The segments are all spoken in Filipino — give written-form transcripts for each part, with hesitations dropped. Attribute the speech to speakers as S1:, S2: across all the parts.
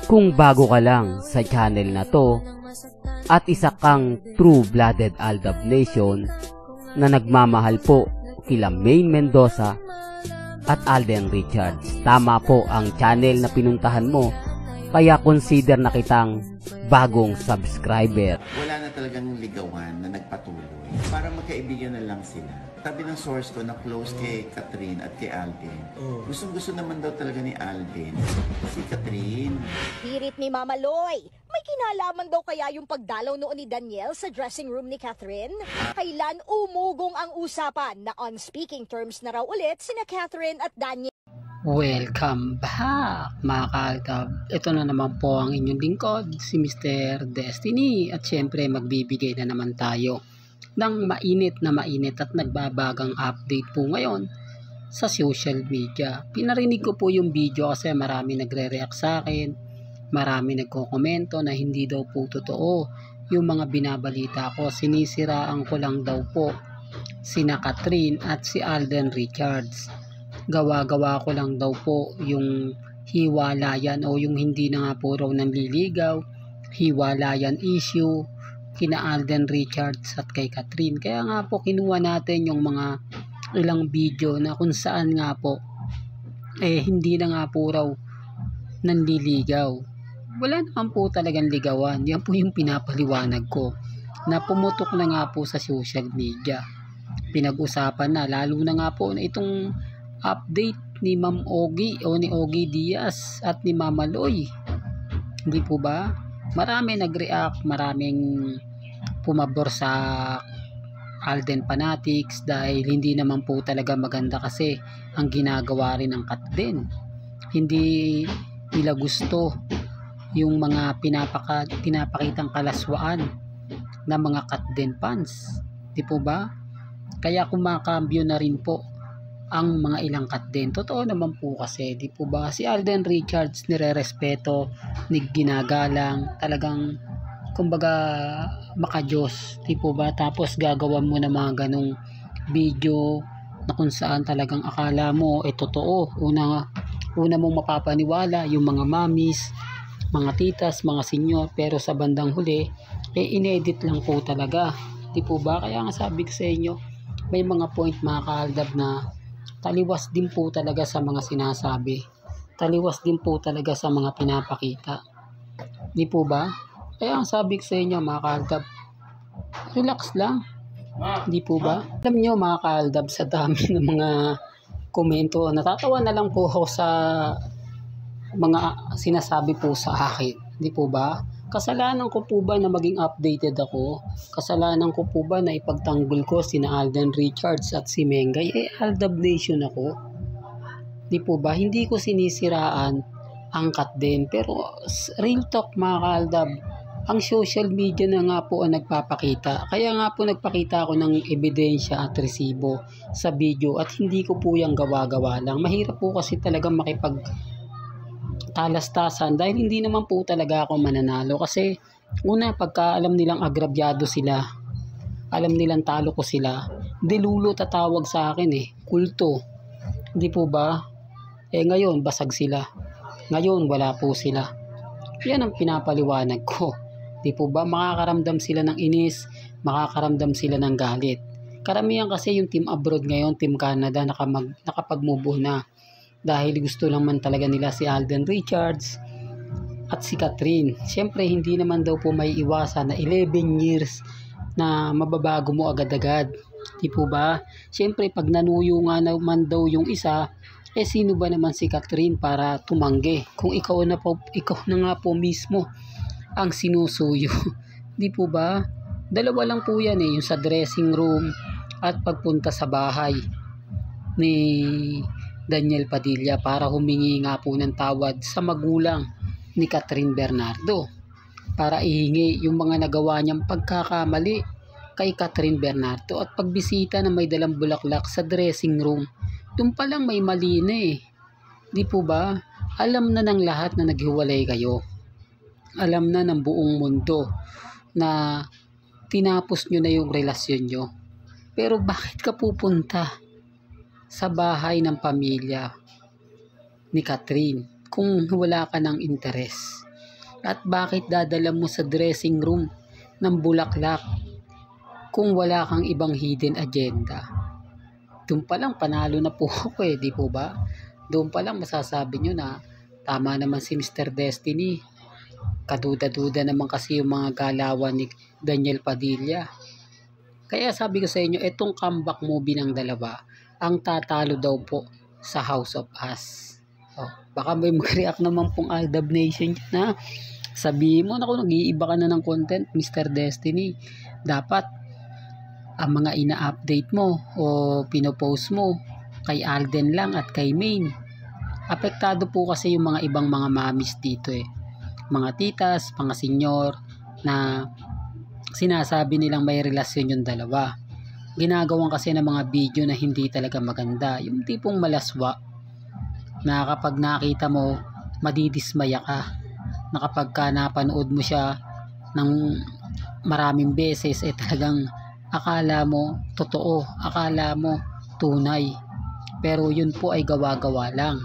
S1: Kung bago ka lang sa channel na to at isa kang true-blooded Aldab Nation na nagmamahal po kila Maine Mendoza at Alden Richards, tama po ang channel na pinuntahan mo, kaya consider na kitang bagong subscriber.
S2: Wala na talagang ligawan na nagpatuloy. Para magkaibigan na lang sila. Sabi ng source ko na close kay Catherine at kay Alden. Gustong-gusto naman daw talaga ni Alden si Catherine.
S3: Hirit ni Mama Loy, may kinalaman daw kaya yung pagdalaw noon ni Daniel sa dressing room ni Catherine? Kailan umugong ang usapan na on speaking terms na raw ulit sina Catherine at Daniel?
S4: Welcome back mga ka-Aldab. Ito na naman po ang inyong lingkod, si Mr. Destiny, at syempre magbibigay na naman tayo ng mainit at nagbabagang update po ngayon sa social media. Pinarinig ko po yung video kasi marami nagre-react sa akin, marami nagko-komento na hindi daw po totoo yung mga binabalita ko. Sinisiraan ko lang daw po sina Catherine at si Alden Richards. Gawa-gawa ko lang daw po yung hiwalayan o yung hindi na nga po raw nanliligaw, hiwalayan issue kina Alden Richards at kay Catherine. Kaya nga po kinuha natin yung mga ilang video na kung saan nga po hindi na nga po raw nanliligaw. Wala naman po talagang ligawan. Yan po yung pinapaliwanag ko na pumutok na nga po sa social media. Pinag-usapan na, lalo na nga po na itong update ni Ma'am Ogie o ni Ogie Diaz at ni Mama Loy. Hindi po ba? Marami nag-react, maraming pumabor sa Alden fanatics dahil hindi naman po talaga maganda kasi ang ginagawa rin ng Catherine. Hindi nila gusto yung mga pinapakitang kalaswaan ng mga Catherine fans. Di po ba? Kaya kumakambyo na rin po ang mga ilang Catherine. Totoo naman po kasi, di po ba? Si Alden Richards nire-respeto, ginagalang, talagang kumbaga makajos, di po ba? Tapos gagawan mo ng mga ganong video na kung saan talagang akala mo totoo. Una mong mapapaniwala yung mga mamis, mga titas, mga senyor, pero sa bandang huli inedit lang po talaga, di po ba? Kaya nga sabi ko sa inyo, may mga point mga ka-Aldab na taliwas din po talaga sa mga sinasabi, taliwas din po talaga sa mga pinapakita, di po ba? Kaya ang sabi ko sa inyo mga ka-Aldab, relax lang, di po ba? Alam nyo mga ka-Aldab, sa dami ng mga komento, natatawa na lang po ako sa mga sinasabi po sa akin, di po ba? Kasalanan ko po ba na maging updated ako? Kasalanan ko po ba na ipagtanggol ko sina Alden Richards at si Mengay? Aldab Nation ako. Di po ba? Hindi ko sinisiraan ang Catherine. Pero real talk mga ka-Aldab, ang social media na nga po ang nagpapakita. Kaya nga po nagpakita ako ng ebidensya at resibo sa video at hindi ko po yung gawa-gawa lang. Mahirap po kasi talaga talastasan dahil hindi naman po talaga ako mananalo kasi una, pagka alam nilang agrabyado sila, alam nilang talo ko sila, dilulo tatawag sa akin kulto, di po ba? Ngayon basag sila, ngayon wala po sila. Yan ang pinapaliwanag ko, di po ba? Makakaramdam sila ng inis, makakaramdam sila ng galit. Karamihan kasi yung team abroad ngayon, team Canada, nakapag-move na dahil gusto lang man talaga nila si Alden Richards at si Catherine. Siyempre hindi naman daw po may iwasan na 11 years na mababago mo agad-agad, di po ba? Siyempre pag nanuyo nga naman daw yung isa, sino ba naman si Catherine para tumanggi kung ikaw na nga po mismo ang sinusuyo. Di po ba? Dalawa lang po yan yung sa dressing room at pagpunta sa bahay ni Daniel Padilla para humingi nga po ng tawad sa magulang ni Catherine Bernardo, para ihingi yung mga nagawa niyang pagkakamali kay Catherine Bernardo at pagbisita na may dalang bulaklak sa dressing room. Doon pa lang may mali na di po ba? Alam na ng lahat na naghiwalay kayo, alam na ng buong mundo na tinapos nyo na yung relasyon nyo, pero bakit ka pupunta sa bahay ng pamilya ni Catherine? kung wala ka ng interes? At bakit dadala mo sa dressing room ng bulaklak kung wala kang ibang hidden agenda? Doon pa lang panalo na po ako di po ba? Doon pa lang masasabi nyo na tama naman si Mr. Destiny. Kaduda-duda naman kasi yung mga galawan ni Daniel Padilla. Kaya sabi ko sa inyo, itong comeback movie ng dalawa, ang tatalo daw po sa House of Us. Baka may mag-react naman pong Aldab Nation na sabihin mo, naku, nag-iiba ka na ng content, Mr. Destiny. Dapat ang mga ina-update mo o pinopost mo kay Alden lang at kay Maine. Apektado po kasi yung mga ibang mga mamis dito mga titas, mga senyor na sinasabi nilang may relasyon yung dalawa. Ginagawan kasi ng mga video na hindi talaga maganda, yung tipong malaswa na kapag nakita mo madidismaya ka, na kapag ka napanood mo siya ng maraming beses talagang akala mo totoo, akala mo tunay, pero yun po ay gawa-gawa lang.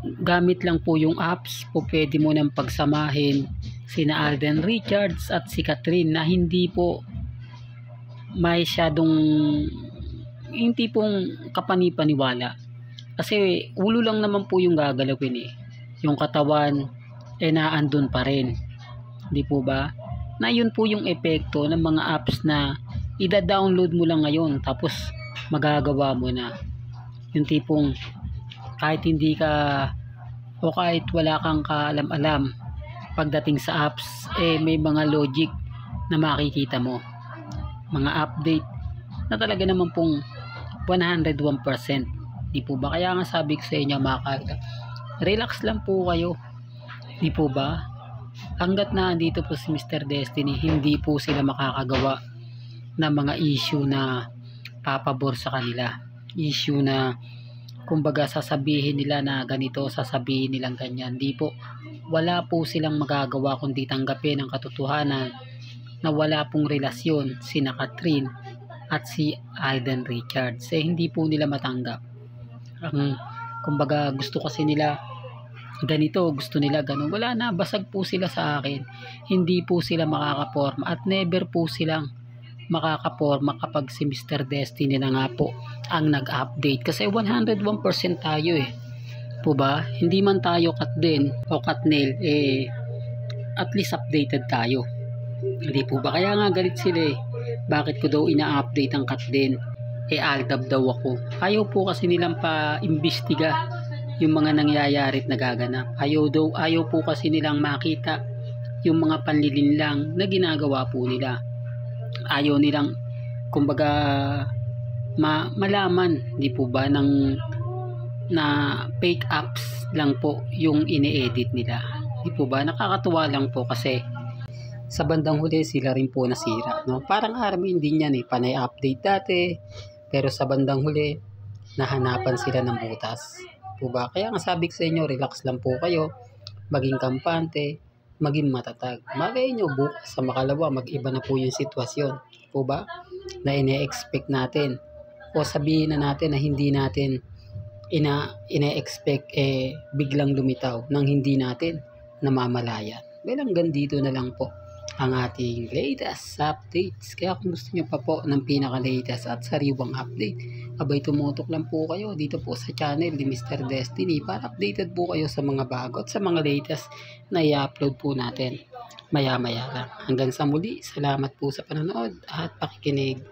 S4: Gamit lang po yung apps po pwede mo nang pagsamahin sina Alden Richards at si Catherine na hindi po masyadong yung tipong kapanipaniwala. Kasi ulo lang naman po yung gagalawin yung katawan naandun pa rin. Di po ba? Na yun po yung epekto ng mga apps na ida-download mo lang ngayon tapos magagawa mo na. Yung tipong kahit hindi ka o kahit wala kang kaalam-alam pagdating sa apps may mga logic na makikita mo, mga update na talaga naman pong 101%. Di po ba? Kaya nga sabi ko sa inyo mga kalda, relax lang po kayo. Di po ba? Hanggat na andito po si Mr. Destiny, hindi po sila makakagawa ng mga issue na papabor sa kanila, issue na kumbaga sasabihin nila na ganito, sasabihin nilang ganyan. Di po, wala po silang magagawa kundi tanggapin ang katotohanan na wala pong relasyon sina Catherine at si Alden Richards. Hindi po nila matanggap. Kumbaga gusto kasi nila ganito, gusto nila ganun. Wala na, basag po sila sa akin. Hindi po sila makakaporma at never po silang makakaporma kapag si Mr. Destiny na nga po ang nag-update. Kasi 101% tayo po ba? Hindi man tayo Katden o Katnel at least updated tayo. Hindi po ba? Kaya nga galit sila Bakit ko daw ina-update ang Katden? Aldab daw ako. Ayaw po kasi nilang pa-imbestiga yung mga nangyayari at nagaganap. Ayaw po kasi nilang makita yung mga panlilinlang na ginagawa po nila. Ayaw nilang kumbaga malaman, di po ba, na fake apps lang po yung ini-edit nila. Di po ba? Nakakatuwa lang po kasi sa bandang huli sila rin po nasira. No? Parang Armin din yan panay update dati, pero sa bandang huli nahanapan sila ng butas. Po ba? Kaya nga sabi ko sa inyo, relax lang po kayo, maging kampante, maging matatag. Malay nyo bukas sa makalawa, mag-iba na po yung sitwasyon. Po ba? Na ine-expect natin. O sabihin na natin na hindi natin ine-expect biglang lumitaw nang hindi natin namamalayan. Well, hanggang dito na lang po ang ating latest updates. Kaya kung gusto nyo pa po ng pinaka-latest at sariwang update, abay tumutok lang po kayo dito po sa channel ni Mr. Destiny para updated po kayo sa mga bago at sa mga latest na i-upload po natin maya-maya lang. Hanggang sa muli, salamat po sa panonood at pakikinig.